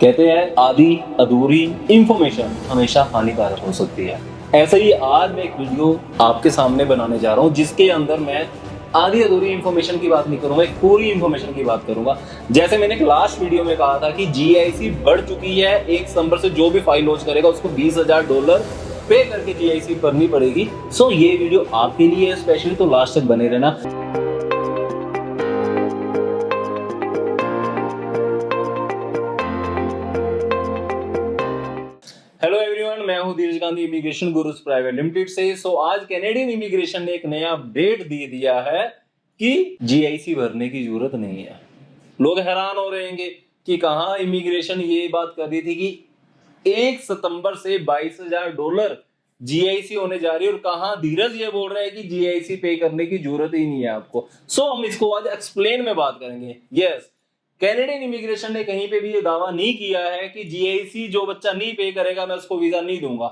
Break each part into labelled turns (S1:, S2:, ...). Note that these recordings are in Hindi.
S1: कहते हैं आधी अधूरी इंफॉर्मेशन हमेशा हानिकारक हो सकती है। ऐसे ही आज मैं एक वीडियो आपके सामने बनाने जा रहा हूँ जिसके अंदर मैं आधी अधूरी इंफॉर्मेशन की बात नहीं करूंगा, एक पूरी इंफॉर्मेशन की बात करूंगा। जैसे मैंने एक लास्ट वीडियो में कहा था कि जीआईसी बढ़ चुकी है, 1 सितंबर से जो भी फाइल लॉन्च करेगा उसको $20,000 पे करके जीआईसी भरनी पड़ेगी। सो ये वीडियो आपके लिए है स्पेशली, तो लास्ट तक बने रहना। हेलो एवरीवन, मैं हूं धीरज Gandhi immigration gurus private limited से। आज कैनेडियन इमिग्रेशन ने एक नया अपडेट दे दिया है कि जीआईसी भरने की जरूरत नहीं है। लोग हैरान हो रहे हैं कि कहां इमिग्रेशन ये बात कर रही थी कि 1 सितंबर से $22,000 जीआईसी होने जा रही है, और कहां धीरज ये बोल रहे हैं कि जीआईसी पे करने की जरूरत ही नहीं है आपको। हम इसको आज एक्सप्लेन में बात करेंगे। यस, कैनेडियन इमिग्रेशन ने कहीं पे भी ये दावा नहीं किया है कि जीआईसी जो बच्चा नहीं पे करेगा मैं उसको वीजा नहीं दूंगा।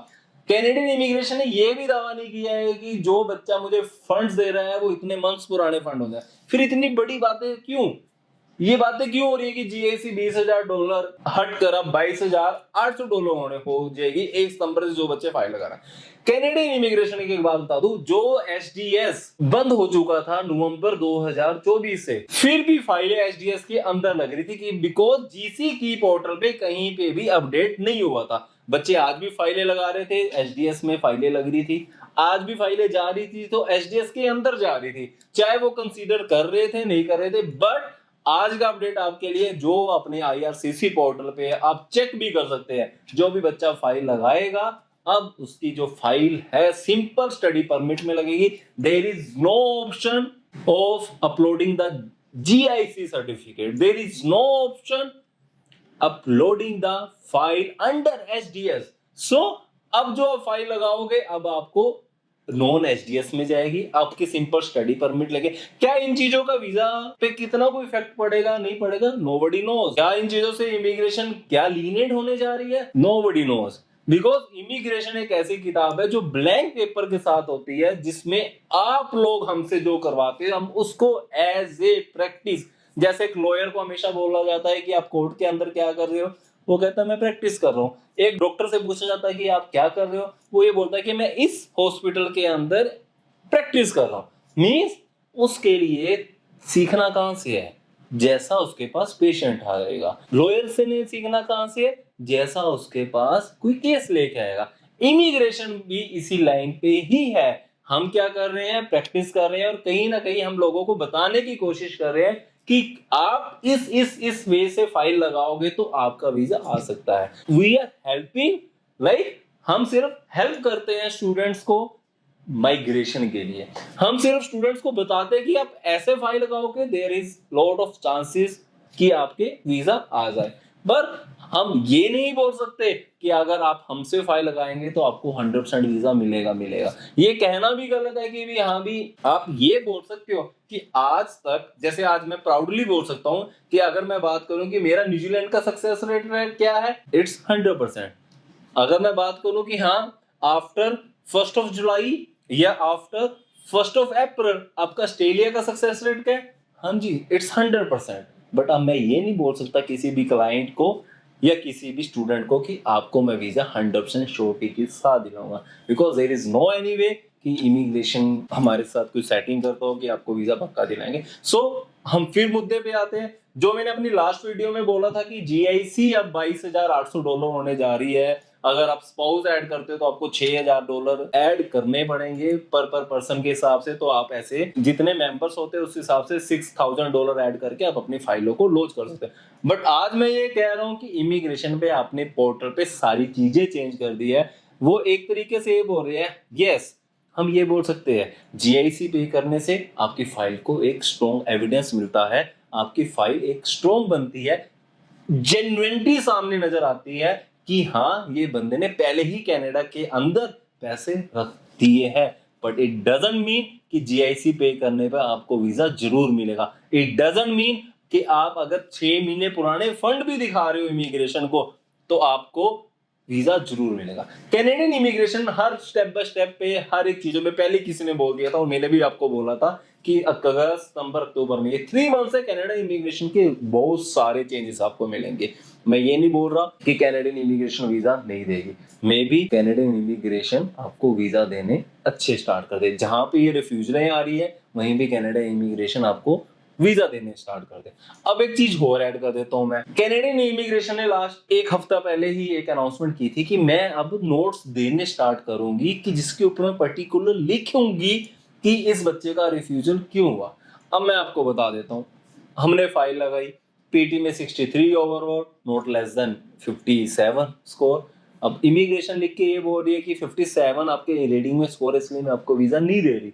S1: कैनेडियन इमिग्रेशन ने ये भी दावा नहीं किया है कि जो बच्चा मुझे फंड्स दे रहा है वो इतने मंथ्स पुराने फंड हो जाए। फिर इतनी बड़ी बातें क्यों, ये बातें क्यों हो रही है कि जीआईसी $20,000 हटकर अब $22,800 होने हो जाएगी 1 सितंबर से जो बच्चे फाइल लगा रहे हैं। कैनेडियन इमिग्रेशन की एक बात बता दूं, जो एचडीएस बंद हो चुका था नवंबर 2024 से, फिर भी फाइलें एचडीएस के अंदर लग रही थी कि बिकॉज जीसी की पोर्टल पे कहीं पे भी अपडेट नहीं हुआ था। बच्चे आज भी फाइलें लगा रहे थे, एचडीएस में फाइलें लग रही थी, आज भी फाइलें जा रही थी तो एचडीएस के अंदर जा रही थी, चाहे वो कंसीडर कर रहे थे नहीं कर रहे थे। बट आज का अपडेट आपके लिए, जो अपने आईआरसीसी पोर्टल पे आप चेक भी कर सकते हैं, जो भी बच्चा फाइल लगाएगा अब उसकी जो फाइल है सिंपल स्टडी परमिट में लगेगी। There is no option of uploading the GIC certificate, there is no option uploading the file under HDS. अब जो फाइल लगाओगे अब आपको नॉन एचडीएस में जाएगी, आपकी सिंपल स्टडी परमिट लगे। क्या इन चीजों का वीजा पे कितना कोई इफेक्ट पड़ेगा नहीं पड़ेगा, नोबडी नोज। क्या इन चीजों से इमिग्रेशन क्या लीनियंट होने जा रही है, नोबडी नोज। बिकॉज इमिग्रेशन एक ऐसी किताब है जो ब्लैंक पेपर के साथ होती है, जिसमें आप लोग हमसे जो करवाते हैं हम उसको एज ए प्रैक्टिस, जैसे एक लॉयर को हमेशा बोला जाता है कि आप कोर्ट के अंदर क्या कर रहे हो, वो कहता है मैं प्रैक्टिस कर रहा हूँ। एक डॉक्टर से पूछा जाता है कि आप क्या कर रहे हो, वो ये बोलता है कि मैं इस हॉस्पिटल के अंदर प्रैक्टिस कर रहा हूँ। मींस उसके लिए सीखना कहां से है, जैसा उसके पास पेशेंट आएगा। लॉयर से नहीं सीखना कहां से है, जैसा उसके पास कोई केस लेके आएगा। इमिग्रेशन भी इसी लाइन पे ही है। हम क्या कर रहे हैं, प्रैक्टिस कर रहे हैं, और कहीं ना कहीं हम लोगों को बताने की कोशिश कर रहे हैं कि आप इस वे से फाइल लगाओगे तो आपका वीजा आ सकता है। वी आर हेल्पिंग, लाइक हम सिर्फ हेल्प करते हैं स्टूडेंट्स को माइग्रेशन के लिए। हम सिर्फ स्टूडेंट्स को बताते हैं कि आप ऐसे फाइल लगाओगे, there is lot of chances कि आपके वीजा आ जाए। पर हम ये नहीं बोल सकते कि अगर आप हमसे फाइल लगाएंगे तो आपको 100% वीजा मिलेगा। ये कहना भी गलत है कि भी हाँ भी आप ये बोल सकते हो कि आज तक, जैसे आज मैं प्राउडली बोल सकता हूं कि अगर मैं बात करूं कि मेरा न्यूजीलैंड का सक्सेस रेट क्या है, इट्स 100%। अगर मैं बात करूं कि हाँ आफ्टर 1 जुलाई या आफ्टर 1 अप्रैल आपका ऑस्ट्रेलिया का सक्सेस रेट क्या है, हाँ जी इट्स 100%। बट अब मैं ये नहीं बोल सकता किसी भी क्लाइंट को या किसी भी स्टूडेंट को कि आपको मैं वीजा 100% श्योरिटी के साथ दिलाऊंगा, because there is no any way कि इमिग्रेशन हमारे साथ कोई सेटिंग करता हो कि आपको वीजा पक्का दिलाएंगे। हम फिर मुद्दे पे आते हैं, जो मैंने अपनी लास्ट वीडियो में बोला था कि जीआईसी अब $22,800 होने जा रही है। अगर आप स्पाउस ऐड करते हो तो आपको $6,000 ऐड करने पड़ेंगे पर पर्सन के हिसाब से। तो आप ऐसे जितने मेंबर्स होते हैं उस हिसाब से $6,000 ऐड करके आप अपनी फाइलों को लॉन्च कर सकते हैं। बट आज मैं ये कह रहा हूँ कि इमिग्रेशन पे आपने पोर्टल पे सारी चीजें चेंज कर दी है। वो एक तरीके से ये बोल रहे हैं, यस हम ये बोल सकते हैं जीआईसी पे करने से आपकी फाइल को एक स्ट्रॉन्ग एविडेंस मिलता है, आपकी फाइल एक स्ट्रॉन्ग बनती है, जेन्युइनिटी सामने नजर आती है कि हाँ ये बंदे ने पहले ही कनाडा के अंदर पैसे रख दिए हैं। बट इट डजंट मीन कि जीआईसी पे करने पर आपको वीजा जरूर मिलेगा। इट डजंट मीन कि आप अगर 6 महीने पुराने फंड भी दिखा रहे हो इमिग्रेशन को तो आपको वीजा जरूर मिलेगा। Canadian immigration her step by step पे हर एक चीजों में, पहले किसी ने बोल दिया था और मैंने भी आपको बोला था कि अगस्त सितंबर अक्टूबर में ये 3 मंथ से कनाडा इमिग्रेशन के बहुत सारे चेंजेस आपको मिलेंगे। मैं ये नहीं बोल रहा कि कैनेडियन इमिग्रेशन वीजा नहीं देगी, मे बी कैनेडियन इमिग्रेशन आपको वीजा देने अच्छे स्टार्ट कर दे। जहां पे ये रिफ्यूजलें आ रही है वहीं पे कनाडा इमिग्रेशन आपको वीजा देने स्टार्ट कर दे। अब एक चीज और ऐड कर देता हूं मैं, कैनेडियन इमिग्रेशन ने लास्ट एक हफ्ता पहले ही एक अनाउंसमेंट की थी कि मैं अब नोट्स देने स्टार्ट करूंगी कि जिसके ऊपर मैं पर्टिकुलर लिखूंगी कि इस बच्चे का रिफ्यूजल क्यों हुआ। अब मैं आपको बता देता हूँ, हमने फाइल लगाई, पीटी में 63 overall, not less than 57 score. अब इमिग्रेशन लिख के ये बोल रही है कि 57 आपके रीडिंग में स्कोर, इसलिए मैं आपको वीजा नहीं दे रही।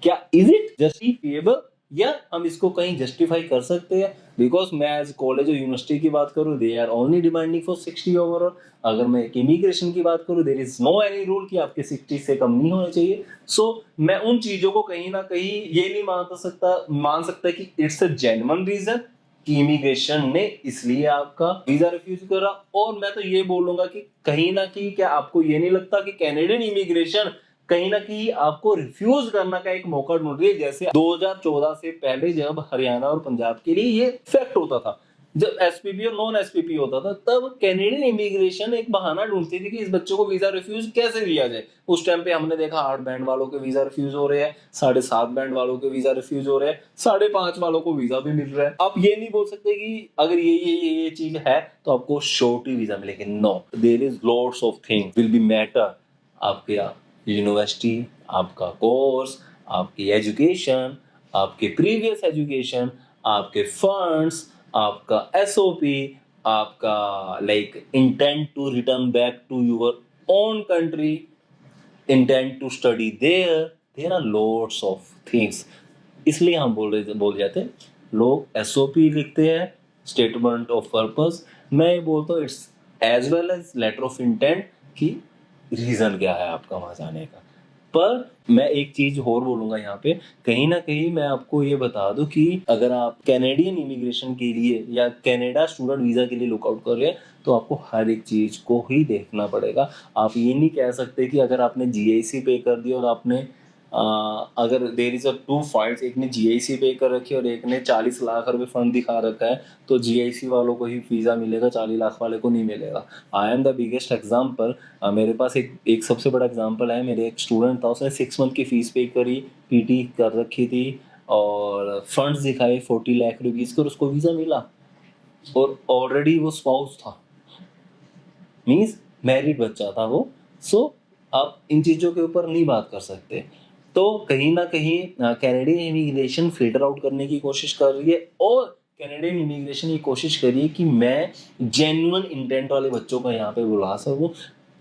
S1: क्या इज इट जस्टिफिएबल, या हम इसको कहीं जस्टिफाई कर सकते हैं? बिकॉज मैं एज कॉलेज और यूनिवर्सिटी की बात करूं, they are only demanding for 60 overall. अगर मैं एक इमिग्रेशन की बात करूं, there is no any rule कि आपके 60 से कम नहीं होने चाहिए। सो मैं उन चीजों को कहीं ना कहीं ये नहीं मान सकता कि इट्स अ जेन्युइन रीजन कि इमिग्रेशन ने इसलिए आपका वीजा रिफ्यूज करा। और मैं तो ये बोलूंगा कि कहीं ना कहीं क्या आपको ये नहीं लगता कि कैनेडियन इमिग्रेशन कहीं ना कहीं आपको रिफ्यूज करने का एक मौका ढूंढ रही है? जैसे 2014 से पहले जब हरियाणा और पंजाब के लिए ये फैक्ट होता था, जब एसपीपी और नॉन एसपीपी होता था, तब कैनेडियन इमिग्रेशन एक बहाना ढूंढती थी कि इस बच्चों को वीजा रिफ्यूज कैसे दिया जाए। उस टाइम पे हमने देखा 8 बैंड वालों के वीजा रिफ्यूज हो रहे हैं, 7.5 बैंड वालों के वीजा रिफ्यूज हो रहे हैं, 5.5 वालों को वीजा भी मिल रहा है। आप ये नहीं बोल सकते कि अगर ये चीज है तो आपको शॉर्ट ही वीजा मिलेगी। No, there is lots of thing will be matter. आपके यूनिवर्सिटी, आपका कोर्स, आपकी एजुकेशन, आपके प्रीवियस एजुकेशन, आपके फंड्स, आपका एसओपी, आपका like intent to return back to your own country, intent to study there are lots of things. इसलिए हम बोल जाते हैं, लोग एसओपी लिखते हैं, स्टेटमेंट ऑफ पर्पस। मैं ये बोलता हूँ it's as well as letter of intent कि रीजन क्या है आपका वहां जाने का। पर मैं एक चीज और बोलूंगा यहाँ पे, कहीं ना कहीं मैं आपको ये बता दूं कि अगर आप कैनेडियन इमिग्रेशन के लिए या कनाडा स्टूडेंट वीजा के लिए लुकआउट कर रहे हैं तो आपको हर एक चीज को ही देखना पड़ेगा। आप ये नहीं कह सकते कि अगर आपने जीआईसी पे कर दिया और आपने अगर there is a two files, एक ने जीआईसी पे कर रखी है और एक ने 40 लाख रुपए फंड दिखा रखा है, तो जीआईसी वालों को ही वीजा मिलेगा, 40 लाख वाले को नहीं मिलेगा। I am the biggest example. मेरे पास एक सबसे बड़ा एग्जाम्पल है, मेरे एक स्टूडेंट था, उसने 6 मंथ की फीस पे करी, पीटी कर रखी थी और फंड्स दिखाए 40 लाख रुपीज के और उसको वीजा मिला। और ऑलरेडी वो स्पाउस था, मीन्स मैरिड बच्चा था वो। सो आप इन चीजों के ऊपर नहीं बात कर सकते। तो कहीं ना कहीं कैनेडियन इमिग्रेशन फिल्टर आउट करने की कोशिश कर रही है और कैनेडियन इमिग्रेशन ये कोशिश कर रही है कि मैं जेन्युइन इंटेंट वाले बच्चों को यहाँ पे बुला सकूं।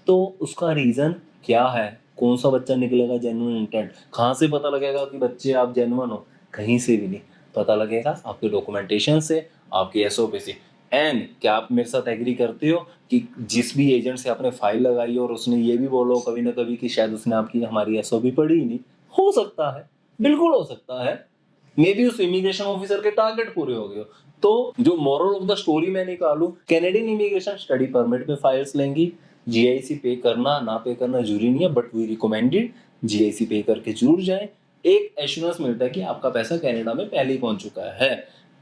S1: तो उसका रीजन क्या है? कौन सा बच्चा निकलेगा जेन्युइन इंटेंट? कहाँ से पता लगेगा कि बच्चे आप जेन्युइन हो? कहीं से भी नहीं पता लगेगा, आपके डॉक्यूमेंटेशन से, आपकी एसओपी से। एंड क्या आप मेरे साथ एग्री करते हो कि जिस भी एजेंट से आपने फाइल लगाई और उसने ये भी बोलो कभी ना कभी कि शायद उसने आपकी हमारी एसओपी पढ़ी ही नहीं? हो सकता है, बिल्कुल हो सकता है। मे बी उस इमिग्रेशन ऑफिसर के टारगेट पूरे हो गए। तो जो मॉरल ऑफ द स्टोरी मैं निकालू, कैनेडियन इमिग्रेशन स्टडी परमिट पे फाइल्स लेंगी, जीआईसी पे करना ना पे करना जरूरी नहीं है, बट वी रिकमेंडेड जीआईसी पे करके जरूर जाए। एक एश्योरेंस मिलता है कि आपका पैसा कनाडा में पहले ही पहुंच चुका है।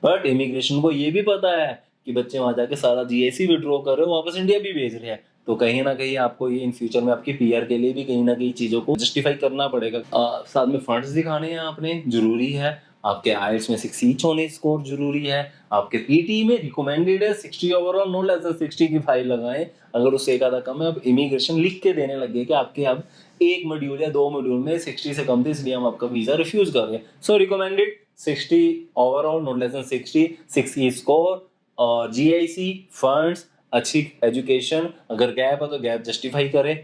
S1: बट इमिग्रेशन को ये भी पता है कि बच्चे वहां जाके सारा जीआईसी विड्रॉ कर रहे हो, वापस इंडिया भी भेज रहे हैं। तो कहीं ना कहीं आपको ये इन फ्यूचर में आपकी पीआर के लिए भी कहीं ना कहीं चीजों को जस्टिफाई करना पड़ेगा। साथ में फंड्स दिखाने हैं आपने, जरूरी है। आपके आईएलटीएस में 6 ईच होने स्कोर जरूरी है। आपके पीटी में रिकमेंडेड है 60 ओवरऑल, नो लेस देन 60 की फाइल लगाएं। अगर उससे एक आधा कम है, अब इमिग्रेशन लिख के देने लगे कि आपके अब एक मॉड्यूल या 2 मॉड्यूल में 60 से कम थे इसलिए हम आपका वीजा रिफ्यूज कर रहे हैं। So recommended 60 overall, no less than 60, 6 E score और जीआईसी फंड्स, अच्छी एजुकेशन। अगर गैप है तो गैप जस्टिफाई करें,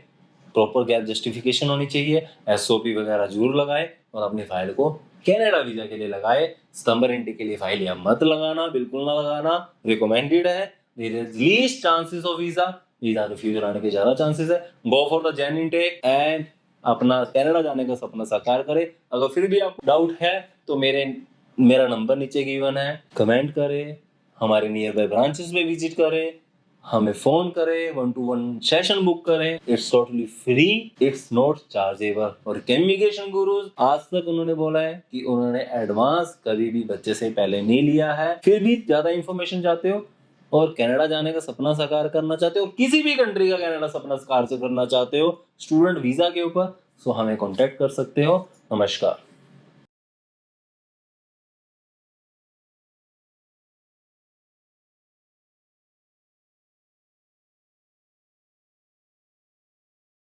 S1: प्रॉपर गैप जस्टिफिकेशन होनी चाहिए, एसओपी वगैरह जरूर लगाए और अपनी फाइल को कनाडा वीजा के लिए लगाए। सितंबर एंट्री के लिए फाइल या मत लगाना, बिल्कुल ना लगाना, रिकमेंडेड है। There is least chances of visa refuse आने के ज्यादा चांसेस है। Go for the Jan intake एंड अपना कनाडा जाने का सपना साकार करे। अगर फिर भी आपको डाउट है तो मेरा नंबर नीचे गिवन है, कमेंट करें, हमारे नियर बाय ब्रांचेस में विजिट करें, हमें फोन करें, 1-to-1 सेशन बुक करें। It's totally free, it's not chargeable. और इमिग्रेशन गुरुज आज तक उन्होंने बोला है कि उन्होंने एडवांस कभी भी बच्चे से पहले नहीं लिया है। फिर भी ज्यादा इंफॉर्मेशन चाहते हो और कनाडा जाने का सपना साकार करना चाहते हो, किसी भी कंट्री का कनाडा सपना साकार करना चाहते हो स्टूडेंट वीजा के ऊपर, सो हमें कांटेक्ट कर सकते हो। नमस्कार।